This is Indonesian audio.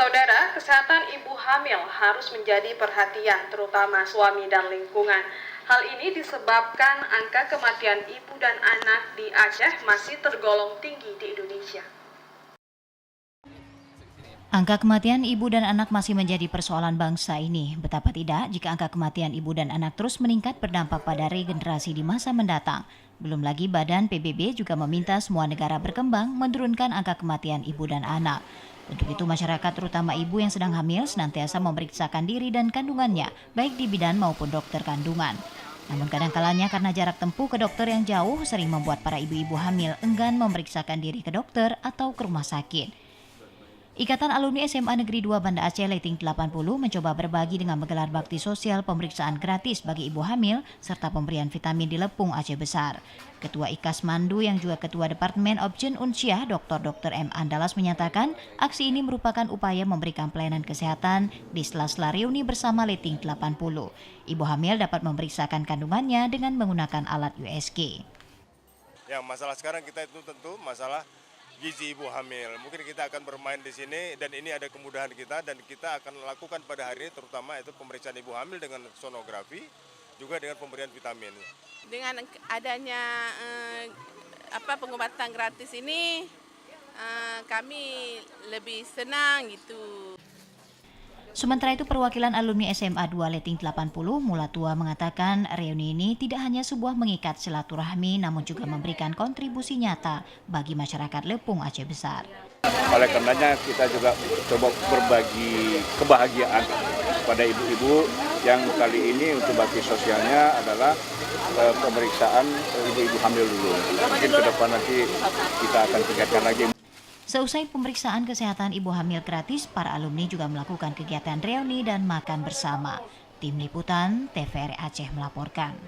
Saudara, kesehatan ibu hamil harus menjadi perhatian, terutama suami dan lingkungan. Hal ini disebabkan angka kematian ibu dan anak di Aceh masih tergolong tinggi di Indonesia. Angka kematian ibu dan anak masih menjadi persoalan bangsa ini. Betapa tidak jika angka kematian ibu dan anak terus meningkat berdampak pada regenerasi di masa mendatang. Belum lagi Badan PBB juga meminta semua negara berkembang menurunkan angka kematian ibu dan anak. Untuk itu masyarakat terutama ibu yang sedang hamil senantiasa memeriksakan diri dan kandungannya, baik di bidan maupun dokter kandungan. Namun kadang-kalanya karena jarak tempuh ke dokter yang jauh sering membuat para ibu-ibu hamil enggan memeriksakan diri ke dokter atau ke rumah sakit. Ikatan Alumni SMA Negeri 2 Banda Aceh Leting 80 mencoba berbagi dengan menggelar bakti sosial pemeriksaan gratis bagi ibu hamil serta pemberian vitamin di Lepung Aceh Besar. Ketua IKAS Mandu yang juga Ketua Departemen Opjen Unsyah Dr. M. Andalas menyatakan aksi ini merupakan upaya memberikan pelayanan kesehatan di sela-sela reuni bersama Leting 80. Ibu hamil dapat memeriksakan kandungannya dengan menggunakan alat USG. Yang masalah sekarang kita itu tentu masalah gizi ibu hamil. Mungkin kita akan bermain di sini dan ini ada kemudahan kita dan kita akan lakukan pada hari ini terutama itu pemeriksaan ibu hamil dengan sonografi juga dengan pemberian vitamin. Dengan adanya pengobatan gratis ini kami lebih senang gitu. Sementara itu perwakilan alumni SMA 2 Leting 80 Mulatua mengatakan reuni ini tidak hanya sebuah mengikat silaturahmi namun juga memberikan kontribusi nyata bagi masyarakat Lepung Aceh Besar. Oleh karenanya kita juga coba berbagi kebahagiaan pada ibu-ibu yang kali ini untuk bakti sosialnya adalah pemeriksaan ibu-ibu hamil dulu. Mungkin ke depan nanti kita akan tingkatkan lagi. Seusai pemeriksaan kesehatan ibu hamil gratis, para alumni juga melakukan kegiatan reuni dan makan bersama. Tim Liputan TVRI Aceh melaporkan.